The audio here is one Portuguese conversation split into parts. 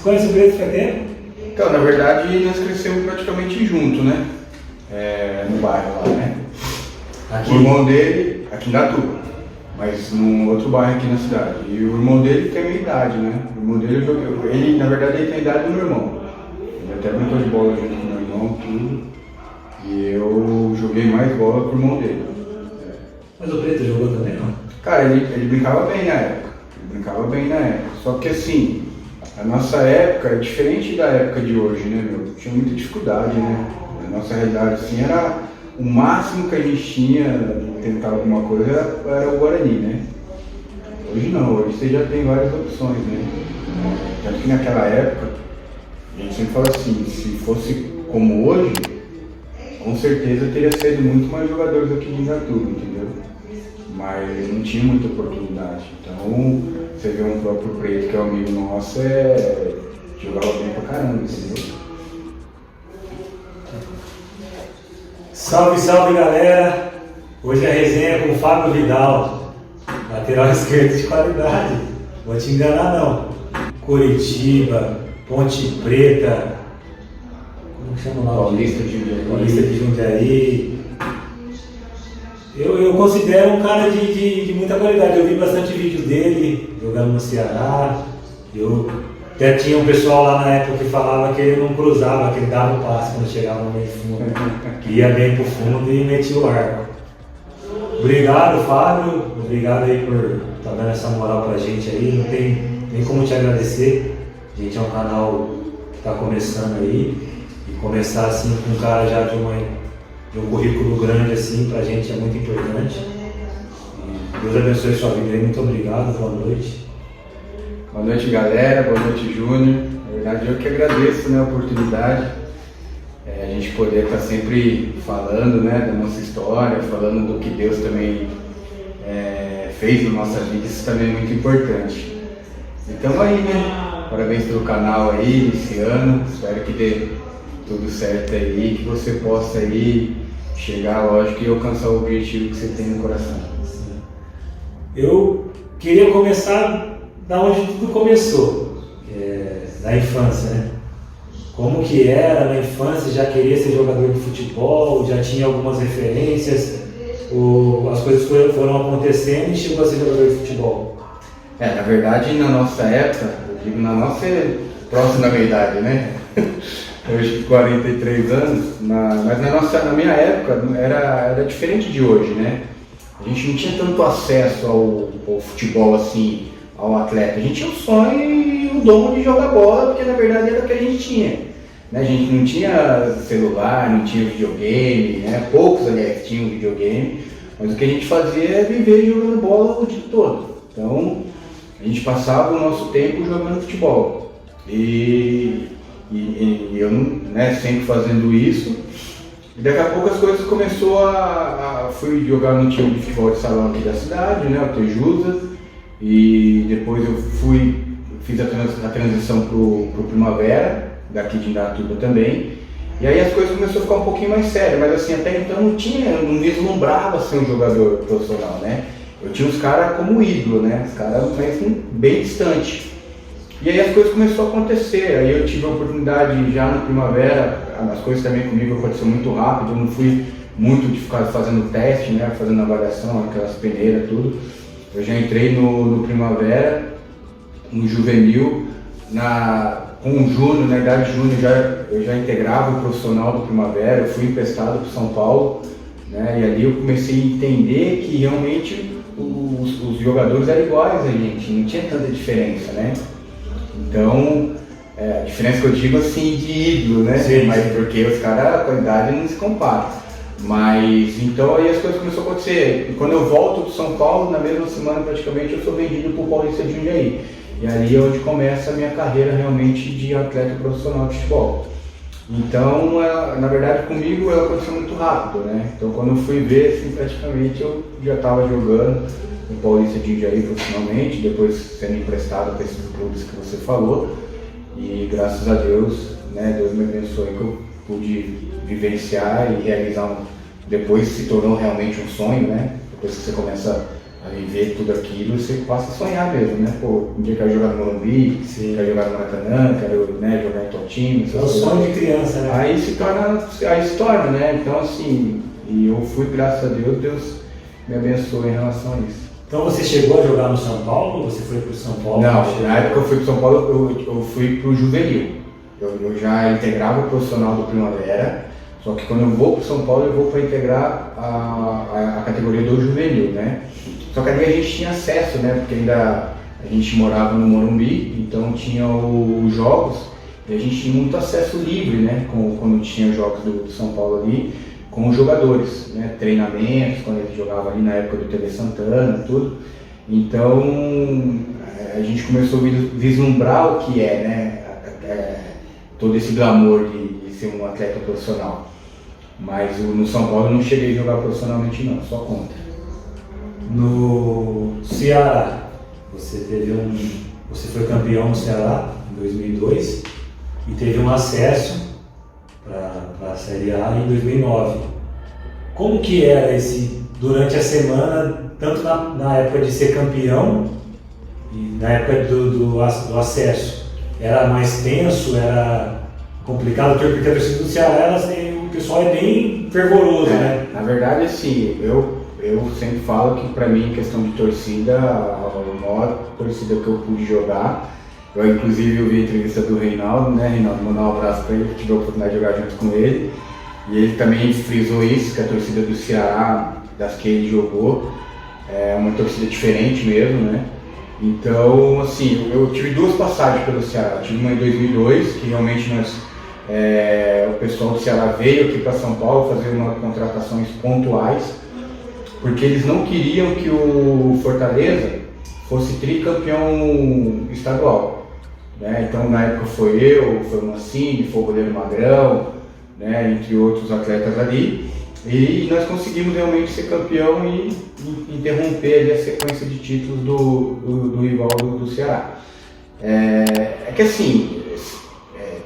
conhece o Preto faz tempo? Então, na verdade, nós crescemos praticamente junto, né? No bairro lá, né? Aqui? O irmão dele, aqui em Datuba, mas num outro bairro aqui na cidade. E o irmão dele tem a minha idade, né? O irmão dele, ele, na verdade, ele tem a idade do meu irmão. Ele até brincou de bola junto com o meu irmão, tudo. E eu joguei mais bola com o irmão dele. Mas o Preto jogou também, não? Cara, ele brincava bem na época. Só que assim, a nossa época é diferente da época de hoje, né, meu? Tinha muita dificuldade, né? A nossa realidade, assim, era o máximo que a gente tinha de tentar alguma coisa era o Guarani, né? Hoje não, hoje você já tem várias opções, né? Tanto que naquela época, a gente sempre fala assim, se fosse como hoje, com certeza teria sido muito mais jogadores aqui de Indaiatuba, entendeu? Mas não tinha muita oportunidade. Então, você vê um próprio Preto, que é um amigo nosso, jogava bem pra caramba, entendeu? Salve, salve, galera! Hoje a resenha é com o Fábio Vidal, lateral esquerdo de qualidade. Vou te enganar não. Curitiba, Ponte Preta, como chama lá? Paulista de Jundiaí. Eu considero um cara de muita qualidade. Eu vi bastante vídeo dele jogando no Ceará. Eu até tinha um pessoal lá na época que falava que ele não cruzava, que ele dava o passe quando chegava no meio fundo, que ia bem pro fundo e metia o arco. Obrigado, Fábio. Obrigado aí por estar dando essa moral pra gente aí. Não tem nem como te agradecer. A gente é um canal que está começando aí. E começar assim com um cara já de um currículo grande assim, pra gente é muito importante. E Deus abençoe sua vida aí. Muito obrigado. Boa noite. Boa noite, galera. Boa noite, Júnior. Na verdade, eu que agradeço, né, a oportunidade. A gente poder estar sempre falando, né, da nossa história, falando do que Deus também fez na nossa vida. Isso também é muito importante. Então aí, né? Parabéns pelo canal aí, esse ano. Espero que dê tudo certo aí, que você possa aí chegar, lógico, e alcançar o objetivo que você tem no coração. Eu queria começar da onde tudo começou, na infância, né? Como que era na infância, já queria ser jogador de futebol, já tinha algumas referências, as coisas foram acontecendo e chegou a ser jogador de futebol? Na verdade, na nossa época, eu digo na nossa próxima da minha idade, né? Hoje 43 anos, mas na minha época era diferente de hoje, né? A gente não tinha tanto acesso ao futebol assim, ao atleta. A gente tinha o sonho e o dom de jogar bola, porque na verdade era o que a gente tinha. Né? A gente não tinha celular, não tinha videogame, né? Poucos, aliás, tinham videogame, mas o que a gente fazia é viver jogando bola o dia todo. Então, a gente passava o nosso tempo jogando futebol. E eu, né, sempre fazendo isso. E daqui a pouco as coisas começou fui jogar no time de futebol de salão aqui da cidade, né, o Tejusa, e depois eu fiz a transição pro Primavera, daqui de Indaiatuba também. E aí as coisas começaram a ficar um pouquinho mais sérias, mas assim, até então não vislumbrava ser um jogador profissional, né? Eu tinha os caras como ídolo, né? Os caras bem distantes. E aí as coisas começaram a acontecer, aí eu tive a oportunidade já no Primavera, as coisas também comigo aconteceram muito rápido, eu não fui muito de ficar fazendo teste, né, fazendo avaliação, aquelas peneiras, tudo. Eu já entrei no Primavera, no Juvenil, com o Júnior, na idade de Júnior eu já integrava o profissional do Primavera, eu fui emprestado para São Paulo, né, e ali eu comecei a entender que realmente os jogadores eram iguais a gente, não tinha tanta diferença, né. Então, a diferença que eu digo assim de ídolo, né? Sim. Mas porque os caras, a qualidade não se compara. Mas, então aí as coisas começaram a acontecer. E quando eu volto de São Paulo, na mesma semana praticamente, eu sou vendido para o Paulista de Jundiaí. E ali é onde começa a minha carreira realmente de atleta profissional de futebol. Então, na verdade, comigo ela aconteceu muito rápido, né? Então, quando eu fui ver, assim, praticamente eu já estava jogando no Paulista de Jundiaí profissionalmente, depois sendo emprestado para esses clubes que você falou. E graças a Deus, né, Deus me abençoou que eu pude vivenciar e realizar depois se tornou realmente um sonho, né? Depois que você começa Aí ver tudo aquilo, você passa a sonhar mesmo, né? Pô, um dia eu quero jogar no Morumbi, quero jogar no Maracanã, quero, né, jogar em tal time. É o sonho de criança, né? Aí se torna, né? Então assim, e eu fui, graças a Deus, Deus me abençoou em relação a isso. Então você chegou a jogar no São Paulo ou você foi para o São Paulo? Não, na época eu fui para São Paulo, eu fui para o juvenil. Eu já integrava o profissional do Primavera, só que quando eu vou para São Paulo eu vou para integrar a categoria do juvenil, né? Só que ali a gente tinha acesso, né? Porque ainda a gente morava no Morumbi, então tinha os jogos e a gente tinha muito acesso livre, né? Quando tinha os jogos do São Paulo ali, com os jogadores, né? Treinamentos, quando eles jogavam ali na época do TV Santana, tudo. Então a gente começou a vislumbrar o que é, né? Todo esse glamour de ser um atleta profissional. Mas no São Paulo eu não cheguei a jogar profissionalmente não, só contra. No Ceará, você foi campeão no Ceará em 2002 e teve um acesso para a Série A em 2009. Como que era durante a semana, tanto na época de ser campeão e na época do acesso? Era mais tenso, era complicado, porque a torcida do Ceará, o pessoal é bem fervoroso, né? Na verdade, assim, eu sempre falo que para mim, em questão de torcida, a maior torcida que eu pude jogar, inclusive eu vi a entrevista do Reinaldo, né, Reinaldo, mandar um abraço para ele, que tive a oportunidade de jogar junto com ele, e ele também frisou isso, que a torcida do Ceará, das que ele jogou, é uma torcida diferente mesmo, né? Então, assim, eu tive duas passagens pelo Ceará. Eu tive uma em 2002, que realmente o pessoal do Ceará veio aqui para São Paulo fazer umas contratações pontuais, porque eles não queriam que o Fortaleza fosse tricampeão estadual, né? Então, na época foi o Mancini, foi o goleiro Magrão, né? Entre outros atletas ali. E nós conseguimos realmente ser campeão e interromper ali a sequência de títulos do rival do Ceará. É que assim,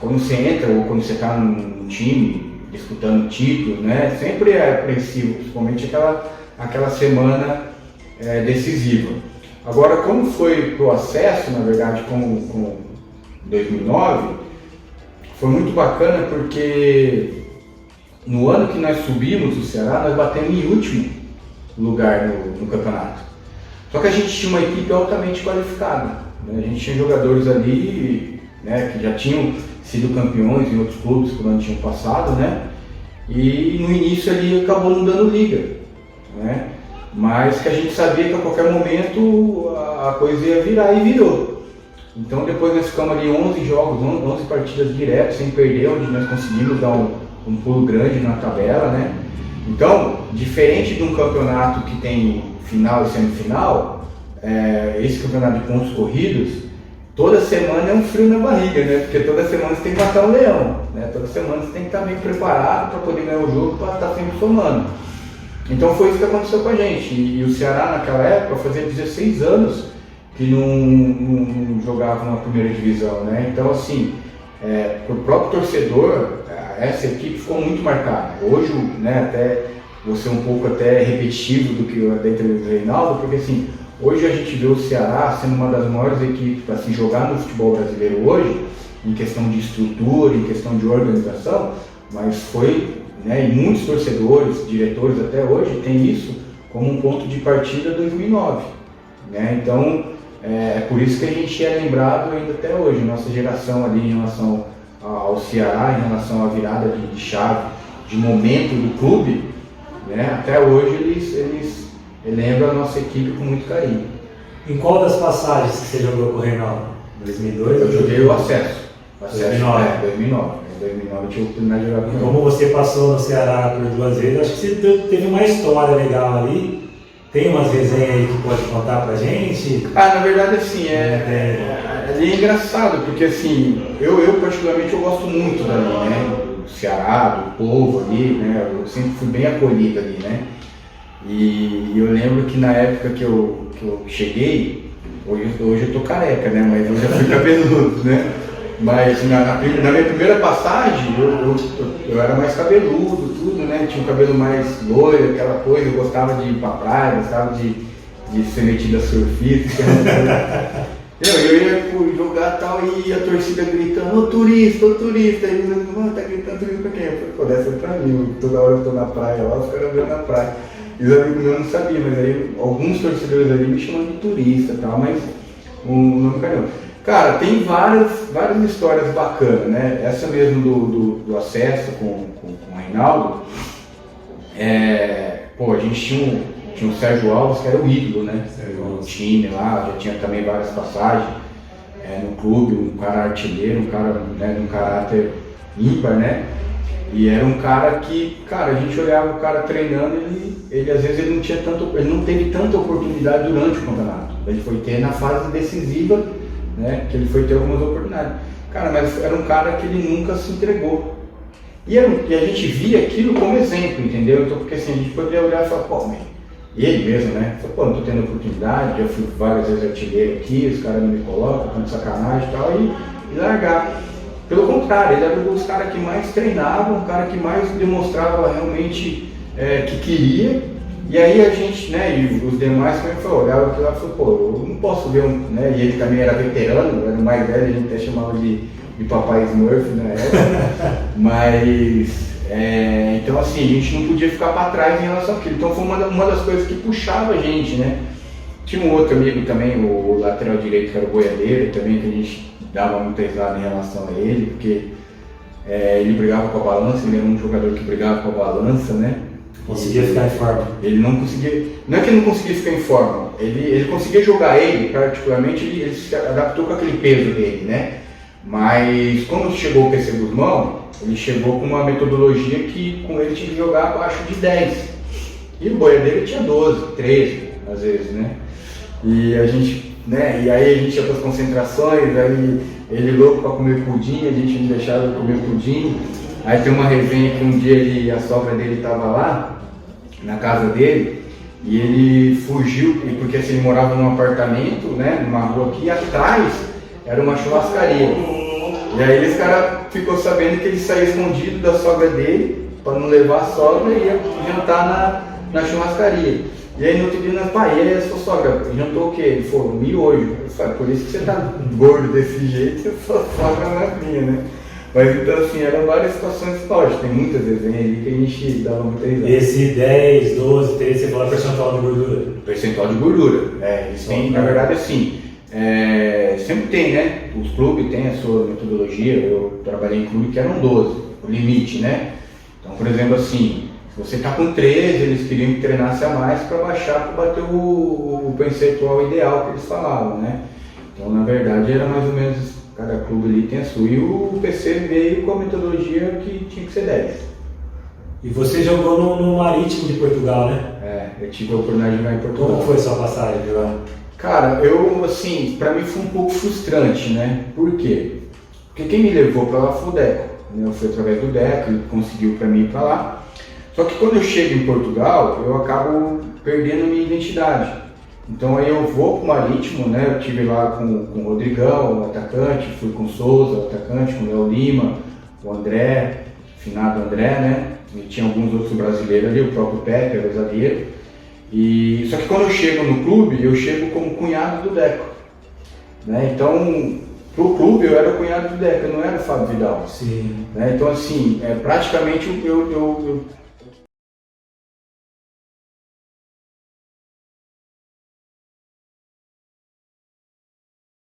quando você entra ou quando você está num time disputando títulos, né, sempre é apreensivo, principalmente aquela semana decisiva. Agora, como foi pro acesso, na verdade, com 2009, foi muito bacana porque no ano que nós subimos o Ceará, nós batemos em último lugar no campeonato. Só que a gente tinha uma equipe altamente qualificada, né? A gente tinha jogadores ali, né, que já tinham sido campeões em outros clubes por onde tinham passado, né? E no início ali acabou não dando liga, né? Mas que a gente sabia que a qualquer momento a coisa ia virar e virou. Então depois nós ficamos ali 11 jogos, 11 partidas direto, sem perder, onde nós conseguimos dar um pulo grande na tabela, né? Então, diferente de um campeonato que tem final e semifinal, esse campeonato de pontos corridos, toda semana é um frio na barriga, né? Porque toda semana você tem que matar um leão, né? Toda semana você tem que estar bem preparado para poder ganhar o jogo, para estar sempre somando. Então foi isso que aconteceu com a gente. E o Ceará naquela época fazia 16 anos que não jogava na primeira divisão, né? Então assim, para o próprio torcedor, essa equipe ficou muito marcada. Hoje, né, até vou ser um pouco até repetitivo do que da entrevista do Reinaldo, porque assim, hoje a gente vê o Ceará sendo uma das maiores equipes para se jogar no futebol brasileiro hoje, em questão de estrutura, em questão de organização, mas foi, né, e muitos torcedores, diretores até hoje, têm isso como um ponto de partida 2009. Né? Então, é por isso que a gente é lembrado ainda até hoje, nossa geração ali em relação ao Ceará, em relação à virada de chave, de momento do clube, né? Até hoje eles lembram a nossa equipe com muito carinho. Em qual das passagens que você jogou com o Reinaldo? 2002? Eu joguei o acesso. 2009. 2009. Em 2009 eu tive a oportunidade de jogar com ele. Como você passou no Ceará por 2 vezes, acho que você teve uma história legal ali. Tem umas resenhas aí que pode contar pra gente? Na verdade assim, ali é engraçado, porque assim, eu particularmente eu gosto muito dali, né? Do Ceará, do povo ali, né? Eu sempre fui bem acolhido ali, né? E eu lembro que na época que eu cheguei, hoje eu tô careca, né? Mas eu já fui cabeludo, né? Mas na minha primeira passagem eu era mais cabeludo, tudo, né? Tinha um cabelo mais loiro, aquela coisa, eu gostava de ir pra praia, gostava de de ser metida surfista. Eu ia jogar tal e a torcida gritando, ô turista, aí eles tá gritando turista pra quem? Eu falei, pô, dessa é pra mim, toda hora eu tô na praia lá, os caras vendo na praia. E os amigos meus não sabiam, mas aí alguns torcedores ali me chamando de turista e tal, mas o nome caramba. Cara, tem várias histórias bacanas, né? Essa mesmo do acesso com o Reinaldo, pô, a gente tinha o Sérgio Alves, que era o ídolo, né? No time lá, já tinha também várias passagens no clube, um cara artilheiro, um cara, né, de um caráter ímpar, né? E era um cara que, cara, a gente olhava o cara treinando, ele às vezes ele não teve tanta oportunidade durante o campeonato. Ele foi ter na fase decisiva, né, que ele foi ter algumas oportunidades. Cara, mas era um cara que ele nunca se entregou. E a gente via aquilo como exemplo, entendeu? Então, porque assim, a gente poderia olhar e falar, pô, e ele mesmo, né? Falei, pô, não tô tendo oportunidade, já fui várias vezes artilheiro aqui, os caras não me colocam, tão de sacanagem e tal, e largar. Pelo contrário, ele era um dos caras que mais treinava, um cara que mais demonstrava realmente que queria. E aí a gente, né, e os demais olhavam aquilo lá e falaram, pô, eu não posso ver né? E ele também era veterano, era o mais velho, a gente até chamava de Papai Smurf na época. Mas então assim, a gente não podia ficar para trás em relação àquilo. Então foi uma das coisas que puxava a gente, né? Tinha um outro amigo também, o lateral direito, que era o Boiadeiro, também, que a gente dava muita risada em relação a ele, porque ele brigava com a balança, ele era um jogador que brigava com a balança, né? Conseguia ficar em forma. Ele não conseguia, não é que ele não conseguia ficar em forma, ele conseguia jogar particularmente, ele se adaptou com aquele peso dele, né? Mas quando chegou o PC Guzmão, ele chegou com uma metodologia que com ele tinha que jogar abaixo de 10. E o Boiadeiro tinha 12, 13, às vezes, né? E a gente, né? E aí a gente ia para as concentrações, aí ele louco para comer pudim, a gente não deixava ele comer pudim. Aí tem uma resenha que um dia a sogra dele estava lá, na casa dele, e ele fugiu, porque assim, ele morava num apartamento, né? Numa rua aqui, atrás era uma churrascaria. E aí esse cara ficou sabendo que ele saiu escondido da sogra dele, para não levar a sogra, e ia jantar na churrascaria. E aí no outro dia, pai, e aí a sua sogra jantou o quê? Ele falou, miojo. Eu falei, por isso que você tá gordo desse jeito, sua sogra não é minha, né? Mas então assim, eram várias situações históricas, tem muitas desenhos ali que a gente dava muita risada. Esse 10, 12, 13, você falou percentual de gordura? Percentual de gordura, eles têm, na verdade assim, sempre tem, né? Os clubes têm a sua metodologia, eu trabalhei em clube que eram 12, o limite, né? Então, por exemplo assim, se você está com 13, eles queriam que treinasse a mais para baixar, para bater o percentual ideal que eles falavam, né? Então, na verdade, era mais ou menos, cada clube ali tem a sua. E o PC veio com a metodologia que tinha que ser 10. E você jogou no Marítimo de Portugal, né? Eu tive a oportunidade de jogar em Portugal. Como foi a sua passagem de lá? Cara, assim, pra mim foi um pouco frustrante, né? Por quê? Porque quem me levou pra lá foi o Deco. Eu fui através do Deco, ele conseguiu pra mim ir pra lá. Só que quando eu chego em Portugal, eu acabo perdendo a minha identidade. Então aí eu vou pro Marítimo, né? Eu estive lá com o Rodrigão, o atacante, fui com o Souza, o atacante, com o Léo Lima, o André, o finado André, né? E tinha alguns outros brasileiros ali, o próprio Pepe, era o zagueiro. Só que quando eu chego no clube, eu chego como cunhado do Deco, né? Então, pro clube eu era o cunhado do Deco, eu não era o Fábio Vidal. Sim. Né? Então assim, praticamente eu